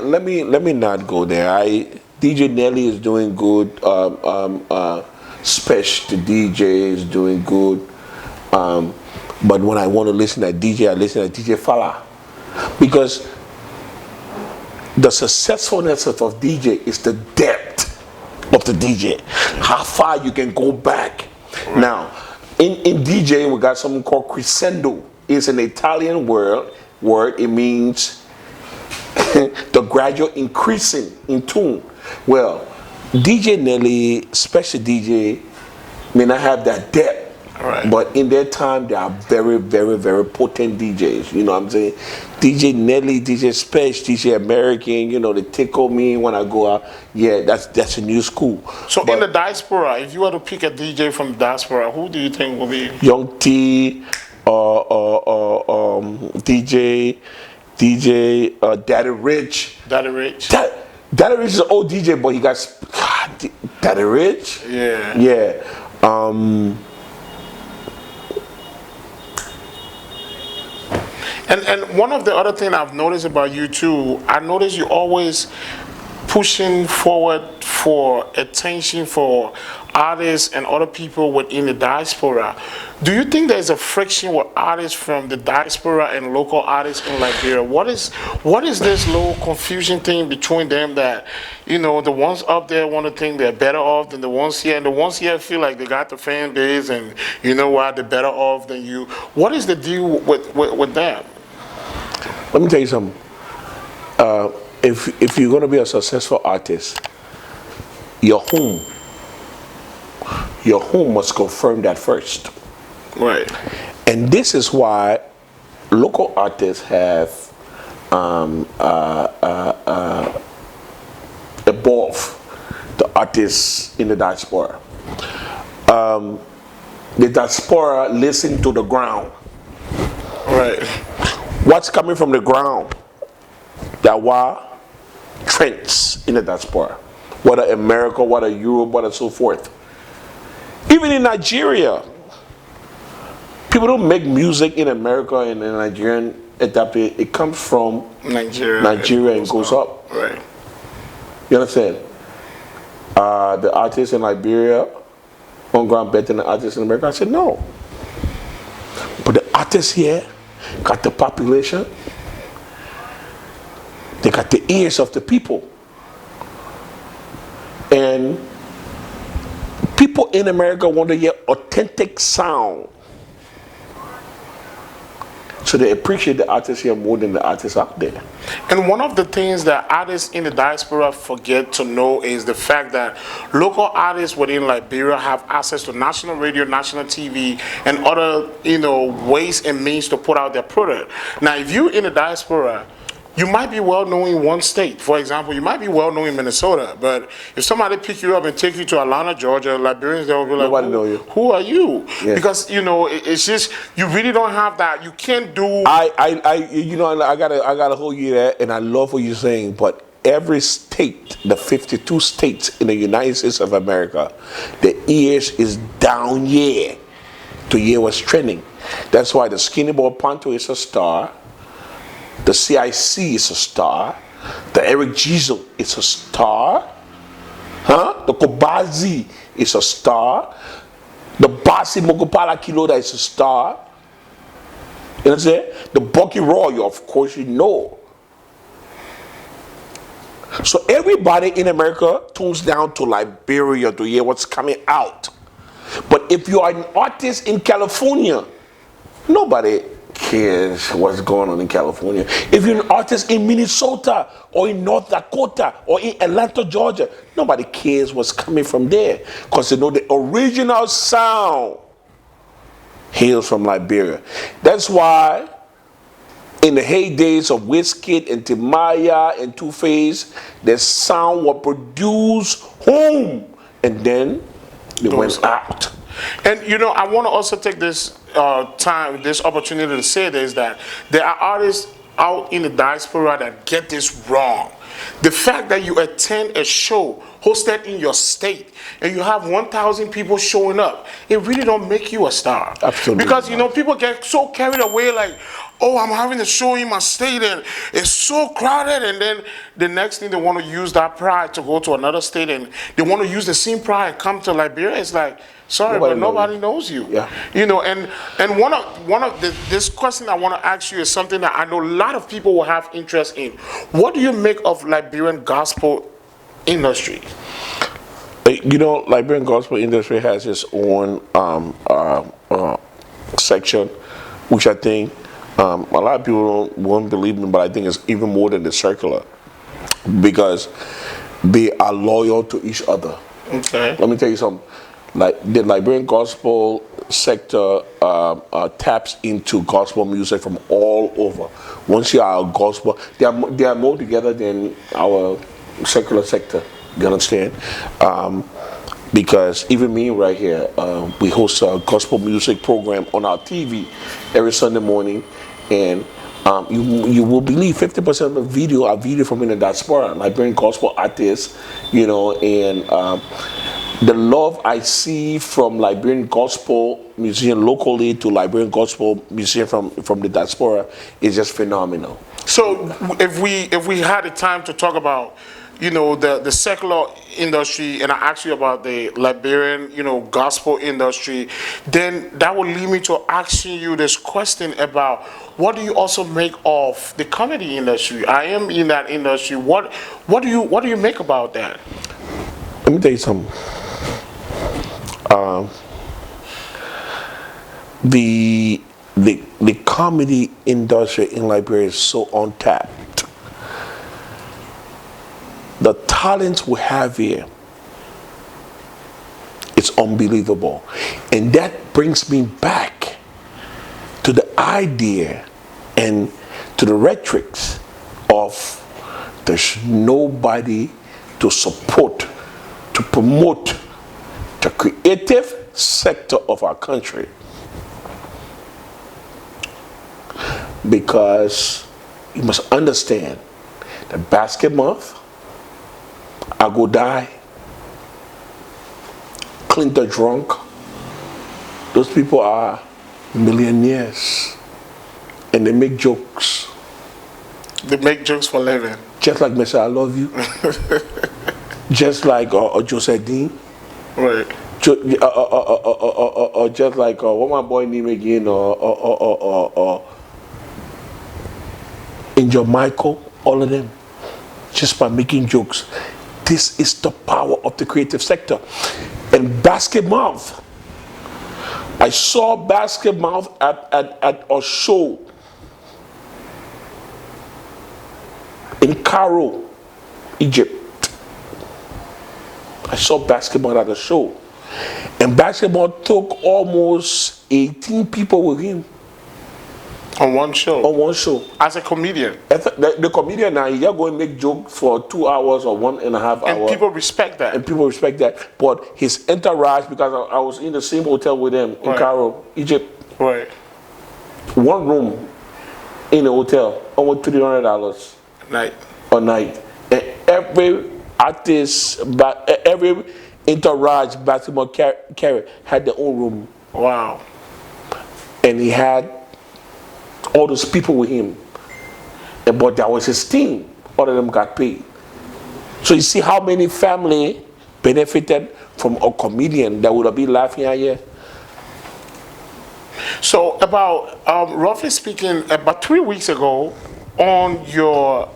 let me not go there. DJ Nelly is doing good. Special DJ is doing good. But when I want to listen to DJ, I listen to DJ Fala, because the successfulness of DJ is the depth of the DJ, how far you can go back. Right. Now, in DJing, we got something called crescendo. It's an Italian word. It means the gradual increasing in tune. Well, DJ Nelly, special DJ, may not have that depth. Right. But in their time, they are very, very, very potent DJs. You know what I'm saying? DJ Nelly, DJ Special, DJ American, you know, they tickle me when I go out. Yeah, that's a new school. So in the diaspora, if you were to pick a DJ from the diaspora, who do you think will be? Young T, DJ Daddy Rich. Daddy Rich. Daddy Rich is an old DJ, but he got Daddy Rich. Yeah. Yeah. And one of the other things I've noticed about you too, I notice you always pushing forward for attention for artists and other people within the diaspora. Do you think there's a friction with artists from the diaspora and local artists in Liberia? What is this little confusion thing between them that, you know, the ones up there want to think they're better off than the ones here, and the ones here feel like they got the fan base and you know what, they're better off than you. What is the deal with that? Let me tell you something. If you're going to be a successful artist, your home must confirm that first. Right. And this is why local artists have above the artists in the diaspora. The diaspora listen to the ground. Right. What's coming from the ground? That why trends in the diaspora, whether America, whether Europe, whether so forth. Even in Nigeria, people don't make music in America and in Nigerian adapt it. It comes from Nigeria and goes up. Right. You understand? The artists in Liberia on ground better than the artists in America. I said no. But the artists here got the population. They got the ears of the people. And people in America want to hear authentic sound. So they appreciate the artists here more than the artists out there. And one of the things that artists in the diaspora forget to know is the fact that local artists within Liberia have access to national radio, national TV, and other, you know, ways and means to put out their product. Now, if you're in the diaspora, you might be well known in one state. For example, you might be well known in Minnesota, but if somebody pick you up and take you to Atlanta, Georgia, Liberians, they will be like, nobody know you. Who are you? Yes. Because, you know, it's just, you really don't have that. You can't do... you know, I gotta hold you there, and I love what you're saying, but every state, the 52 states in the United States of America, the ears is down here to hear what's trending. That's why the Skinny Boy Panto is a star. The CIC is a star. The Eric Giesel is a star. The Kobazi is a star. The Basi Mogopala Kiloda is a star. You know what I'm saying? The Bucky Royal, of course, you know. So everybody in America tunes down to Liberia to hear what's coming out. But if you are an artist in California, nobody cares what's going on in California. If you're an artist in Minnesota or in North Dakota or in Atlanta, Georgia, nobody cares what's coming from there, because they know the original sound hails from Liberia. That's why in the heydays of Wizkid and Timaya and Two-Face, the sound was produced home and then it went out. And you know, I want to also take this this opportunity to say this, that there are artists out in the diaspora that get this wrong. The fact that you attend a show hosted in your state and you have 1,000 people showing up, it really don't make you a star. Absolutely. Because you know, people get so carried away like, oh, I'm having a show in my state and it's so crowded, and then the next thing they want to use that pride to go to another state, and they want to use the same pride and come to Liberia. It's like, sorry, but nobody knows you. Yeah. You know, and one of this question I want to ask you is something that I know a lot of people will have interest in. What do you make of Liberian gospel industry? You know, Liberian gospel industry has its own section, which I think a lot of people won't believe me, but I think it's even more than the circular, because they are loyal to each other. Okay. Let me tell you something. Like the Liberian gospel sector taps into gospel music from all over. Once you are a gospel, they are more together than our secular sector. You understand? Because even me right here, we host a gospel music program on our TV every Sunday morning, and you will believe 50% of the video are video from in the diaspora, Liberian gospel artists, you know, and the love I see from Liberian gospel musician locally to Liberian gospel musician from the diaspora is just phenomenal. So if we had the time to talk about, you know, the secular industry, and I asked you about the Liberian, you know, gospel industry, then that would lead me to asking you this question about what do you also make of the comedy industry? I am in that industry. What do you make about that? Let me tell you something. The comedy industry in Liberia is so untapped. The talent we have here, it's unbelievable. And that brings me back to the idea and to the rhetorics of there's nobody to support, to promote the creative sector of our country. Because you must understand that Basket Month, I Go Die, Clint the Drunk, those people are millionaires and they make jokes. They make jokes for a living. Just like Mr. I Love You. Just like Joseph Dean. Right. Just like what my boy name again, Angel Michael, all of them, just by making jokes. This is the power of the creative sector. And Basket Month, I saw Basket Month at a show in Cairo, Egypt. I saw Basket Month at a show. And Basket Month took almost 18 people with him. On one show? On one show. As a comedian? The comedian now, he's going to make jokes for 2 hours or 1.5 hours. And people respect that. And people respect that. But his entourage, because I was in the same hotel with him in Cairo, Egypt. Right. One room in the hotel, almost $300 a night. And every artist, every entourage basketball carry had their own room. Wow. And he had all those people with him, but that was his team. All of them got paid. So you see how many family benefited from a comedian that would have been laughing at you. So about roughly speaking, about 3 weeks ago, on your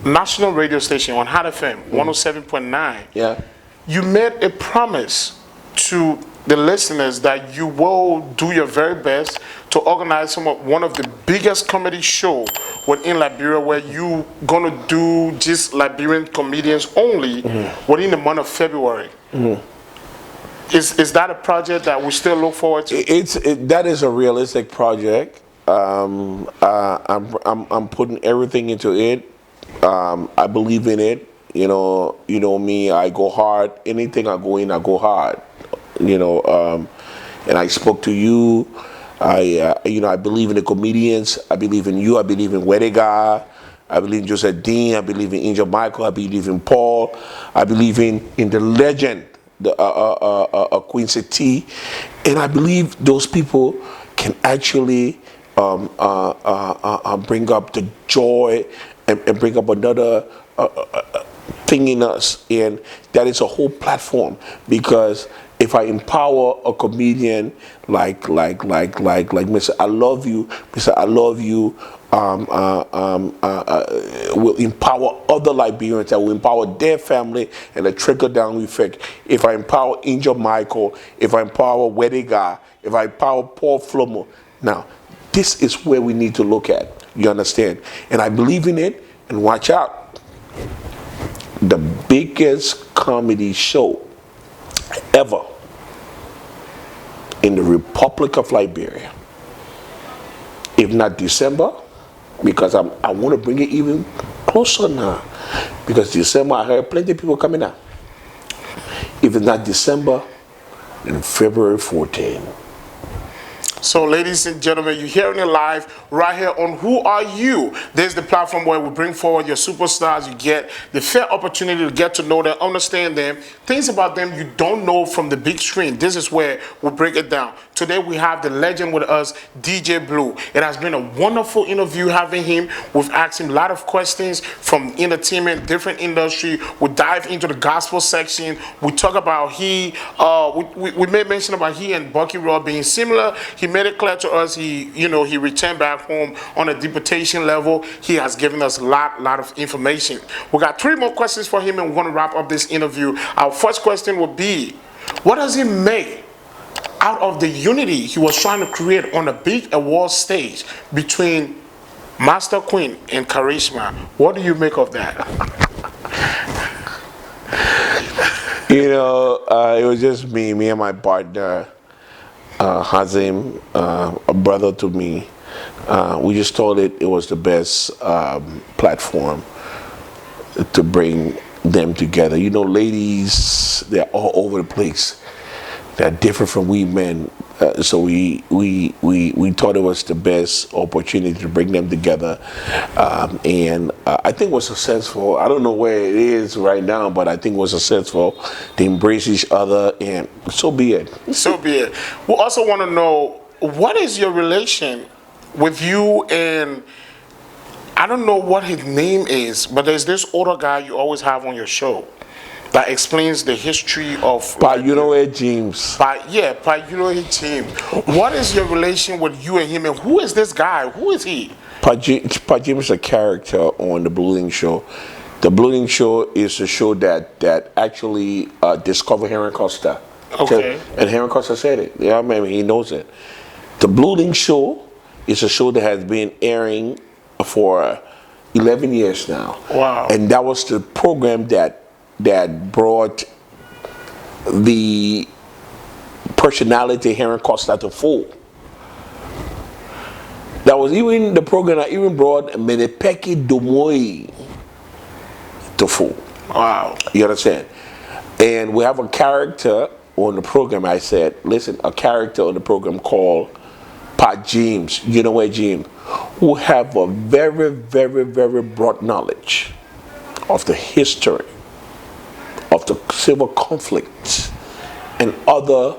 national radio station on Hot FM 107.9, yeah, you made a promise to the listeners that you will do your very best to organize one of the biggest comedy shows within Liberia, where you gonna do just Liberian comedians only within the month of February. Is that a project that we still look forward to? That is a realistic project. I'm putting everything into it. I believe in it. You know me. I go hard. Anything I go in, I go hard. And I spoke to you. I believe in the comedians. I believe in you. I believe in Wedega. I believe in Joseph Dean. I believe in Angel Michael. I believe in Paul. I believe in the legend, the Quincy T. And I believe those people can actually bring up the joy and bring up another thing in us, and that is a whole platform. Because if I empower a comedian like Mr. I Love You, Mr. I Love You will empower other Liberians, that will empower their family, and a trickle down effect. If I empower Angel Michael, if I empower Wedega, if I empower Paul Flomo, now this is where we need to look at. You understand? And I believe in it. And watch out. The biggest comedy show ever in the Republic of Liberia, if not December, because I want to bring it even closer now, because December I heard plenty of people coming out. If it's not December, then February 14. So, ladies and gentlemen, you're hearing it live right here on Who Are You? There's the platform where we bring forward your superstars. You get the fair opportunity to get to know them, understand them, things about them you don't know from the big screen. This is where we break it down. Today we have the legend with us, DJ Blue. It has been a wonderful interview having him. We've asked him a lot of questions from entertainment, different industry. We dive into the gospel section. We talk about we made mention about he and Bucky Raw being similar. He made it clear to us he returned back home on a deportation level. He has given us a lot of information. We got 3 more questions for him, and we're going to wrap up this interview. Our first question would be, what does he make out of the unity he was trying to create on a big award stage between Master Queen and Charisma? What do you make of that? It was just me and my partner, Hazim, a brother to me. We just thought it was the best platform to bring them together. Ladies, they're all over the place. They're different from we men. So we thought it was the best opportunity to bring them together, and I think we're successful. I don't know where it is right now, but I think we're successful. They embrace each other, and so be it. So be it. We also want to know, what is your relation with you and, I don't know what his name is, but there's this older guy you always have on your show that explains the history of James. James. What is your relation with you and him, and who is this guy? Who is he? James is a character on the Blue Link Show. The Blue Link Show is a show that actually discovered Henry Costa. Okay. And Henry Costa said it. Yeah, I mean, he knows it. The Blue Link Show is a show that has been airing for 11 years now. Wow. And that was the program that brought the personality Henry Costa to full. That was even the program that even brought Menepeki Domoy to full. Wow. You understand? And we have a character on the program, a character on the program called Pat James, James, who have a very, very, very broad knowledge of the history of the civil conflicts and other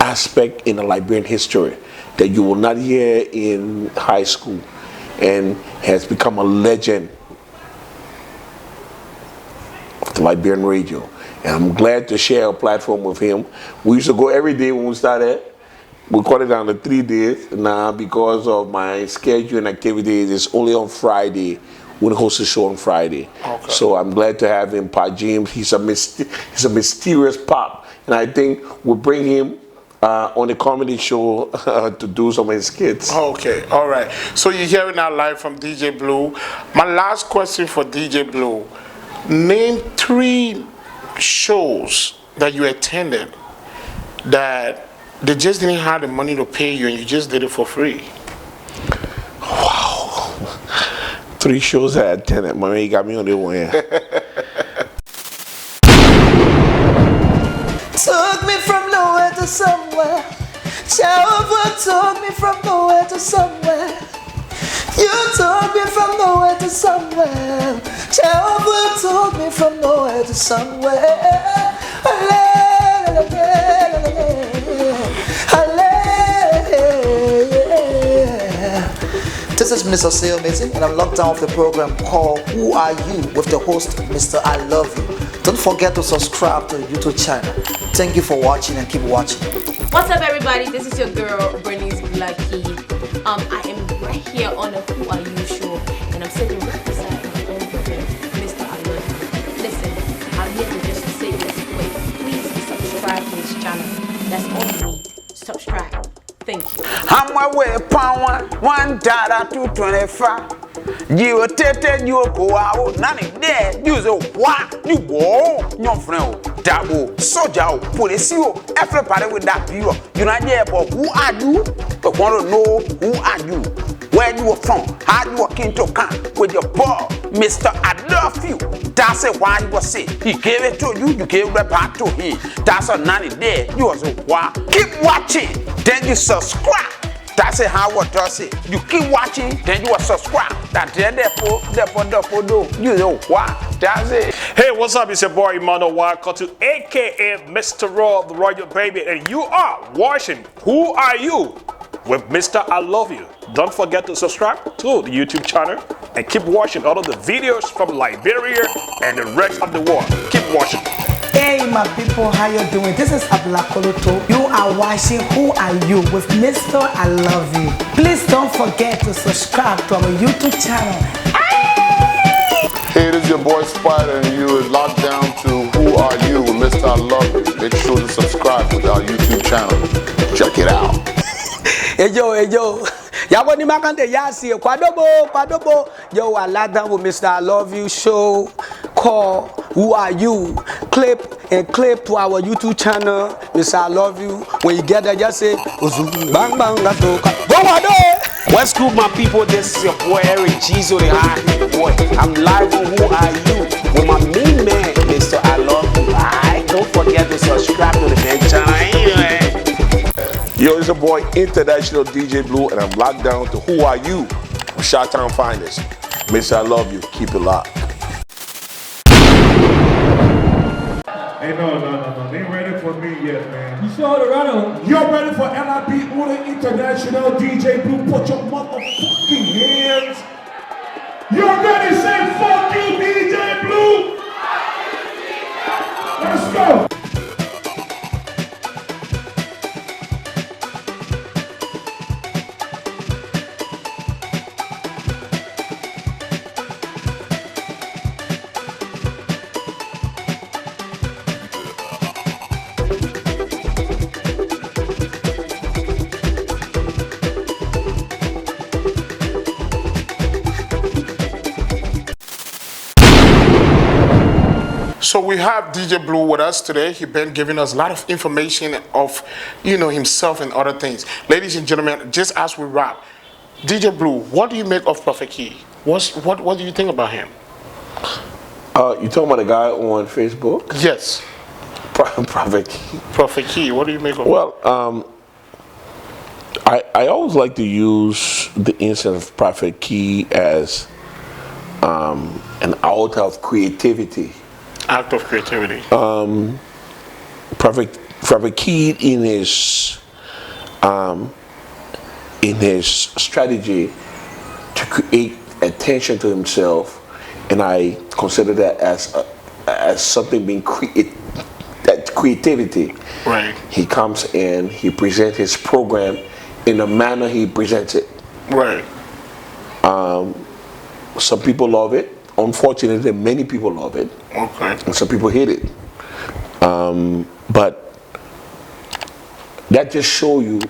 aspect in the Liberian history that you will not hear in high school, and has become a legend of the Liberian radio. And I'm glad to share a platform with him. We used to go every day when we started. We cut it down to 3 days. Now, because of my schedule and activities, it's only on Friday. We host a show on Friday. Okay. So I'm glad to have him, Pat James. He's a mysterious pop. And I think we'll bring him on the comedy show to do some of his skits. Okay, all right. So you're hearing that live from DJ Blue. My last question for DJ Blue. Name 3 shows that you attended that they just didn't have the money to pay you and you just did it for free. 3 shows I attended. My man, he got me on the one. Yeah. Took me from nowhere to somewhere. Jehovah took me from nowhere to somewhere. You took me from nowhere to somewhere. Jehovah took me from nowhere to somewhere. This is Mr. Amazing, and I'm locked down with the program called Who Are You with the host Mr. I Love You. Don't forget to subscribe to the YouTube channel. Thank you for watching and keep watching. What's up, everybody? This is your girl, Bernice Blackie. I am right here on the Who Are You show, and I'm sitting right beside my own brother, Mr. I Love You. Listen, I'm here to just say this quick. Please subscribe to this channel. That's all you need. Subscribe. Thank you. I'm away power 1 data 225. You tete you go out, none there. Use a what you go, your friend, double, soldier, police, everybody with that view. You're not there, but who are you? I want to know who are you? Where you are from? How you are came to come with your boy, Mr. I Love You. That's why you was sick. He gave it to you, you gave it back to him. That's a nanny there. You was a what? Keep watching, then you subscribe. That's how what does it. You keep watching, then you will subscribe. That therefore, you know what? That's it. Hey, what's up? It's your boy Mr.I, aka Mr. the Royal Baby, and you are watching Who Are You with Mr. I Love You. Don't forget to subscribe to the YouTube channel and keep watching all of the videos from Liberia and the rest of the world. Keep watching. Hey my people, how you doing? This is Ablakoloto. You are watching Who Are You with Mr. I Love You. Please don't forget to subscribe to our YouTube channel. Hey, this is your boy Spider, and you are locked down to Who Are You with Mr. I Love You. Make sure to subscribe to our YouTube channel. Check it out. Hey yo. Yago ni makante yasi kwadobo. Yo, I locked down with Mr. I Love You show called Who Are You? Clip to our YouTube channel, Mr. I Love You. When you get there, just say bang bang gatoka. Go What's good, my people? This is your boy Eric Jizo, the high boy. I'm live on Who Are You with my main man, Mr. I Love You. Alright, don't forget to subscribe to the main channel anyway. Yo, it's your boy International DJ Blue, and I'm locked down to Who Are You? Shot-Town Finest. Mr. I Love You. Keep it locked. Hey, no. They ain't ready for me yet, man. You sure the runner? You're ready for LIB Uda International DJ Blue? Put your motherfucking hands. You're ready? Say fuck you, DJ Blue. Let's go. So we have DJ Blue with us today. He's been giving us a lot of information of, himself and other things. Ladies and gentlemen, just as we wrap, DJ Blue, what do you make of Prophet Key? What do you think about him? You talking about the guy on Facebook? Yes. Prophet Key. Prophet Key, what do you make of him? Well, I always like to use the instance of Prophet Key as an out of creativity. Act of creativity. Prophet Key in his strategy to create attention to himself, and I consider that as something being that creativity. Right. He comes in, he presents his program in the manner he presents it. Right. Some people love it. Unfortunately, many people love it. Okay. And some people hate it. But that just shows you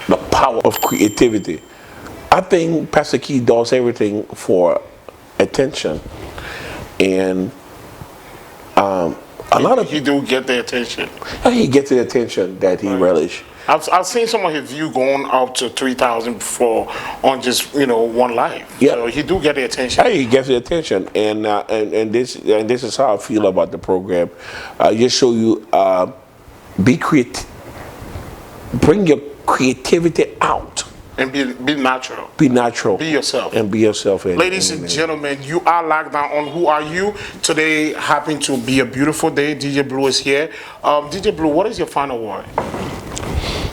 the power of creativity. I think Pastor Key does everything for attention. And he do get the attention. He gets the attention that he relish. I've seen some of his view going up to 3,000 before on just one live. Yeah. So he do get the attention. Hey, he gets the attention, and this is how I feel about the program. Just show you, be creative, bring your creativity out, and be natural. Be natural. Be yourself. And be yourself. Ladies and gentlemen, you are locked down on Who Are You? Today happened to be a beautiful day. DJ Blue is here. DJ Blue, what is your final word?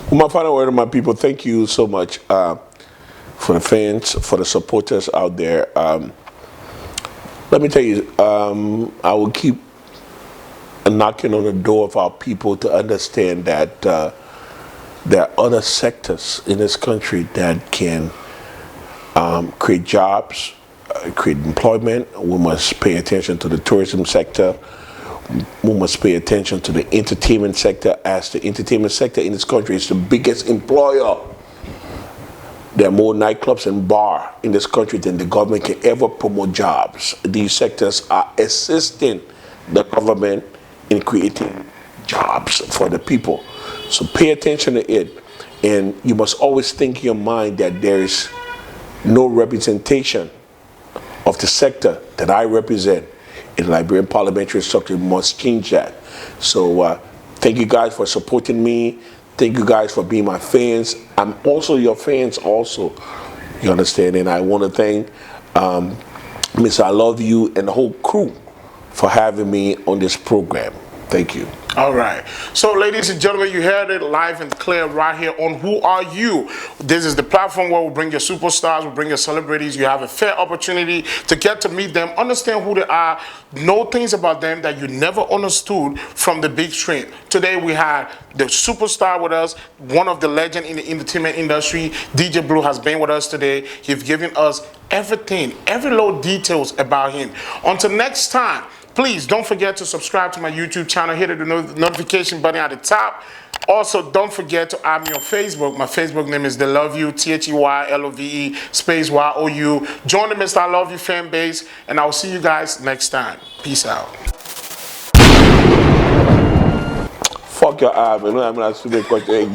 Well, my final word to my people, thank you so much for the fans, for the supporters out there. Let me tell you, I will keep knocking on the door of our people to understand that there are other sectors in this country that can create jobs, create employment. We must pay attention to the tourism sector. We must pay attention to the entertainment sector, as the entertainment sector in this country is the biggest employer. There are more nightclubs and bars in this country than the government can ever promote jobs. These sectors are assisting the government in creating jobs for the people. So pay attention to it. And you must always think in your mind that there is no representation of the sector that I represent in the Liberian parliamentary structure. We must change that. So thank you guys for supporting me. Thank you guys for being my fans. I'm also your fans also. You understand? And I want to thank Mr. I Love You and the whole crew for having me on this program. Thank you. All right. So, ladies and gentlemen, you heard it live and clear right here on Who Are You? This is the platform where we bring your superstars, we bring your celebrities. You have a fair opportunity to get to meet them, understand who they are, know things about them that you never understood from the big screen. Today, we had the superstar with us, one of the legends in the entertainment industry. DJ Blue has been with us today. He's given us everything, every little details about him. Until next time, please don't forget to subscribe to my YouTube channel. Hit the notification button at the top. Also, don't forget to add me on Facebook. My Facebook name is The Love You, THEYLOVE space YOU. Join the Mr. I Love You fan base, and I'll see you guys next time. Peace out. Fuck your eye, man. I'm not stupid question.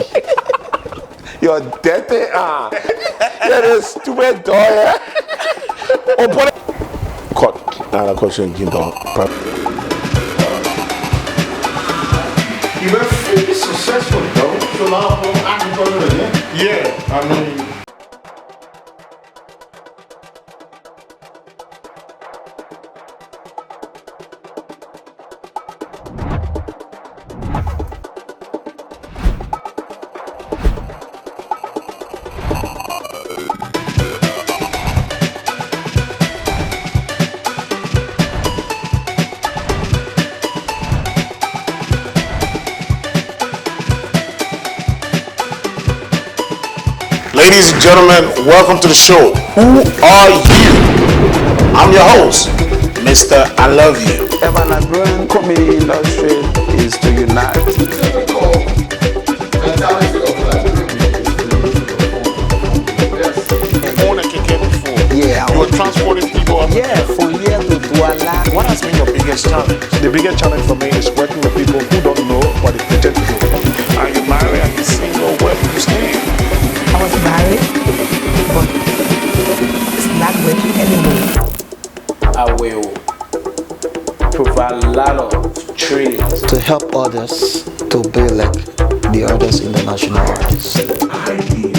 You're dirty. You're a stupid dog. Cut. Another question. You were pretty successful, though. So now I'm going to Yeah, I mean. Ladies and gentlemen, welcome to the show. Who are you? I'm your host, Mr. I Love You. The Liberian comedy industry is to unite. Yeah, you were transporting people up. Yeah, from here to Douala. What has been your biggest challenge? The biggest challenge for me is working with people who don't know what they pretend to do. Are you married? Are you single? Where do you stand? I was married, but it's not working anymore. I will provide a lot of training to help others to be like the others international artists.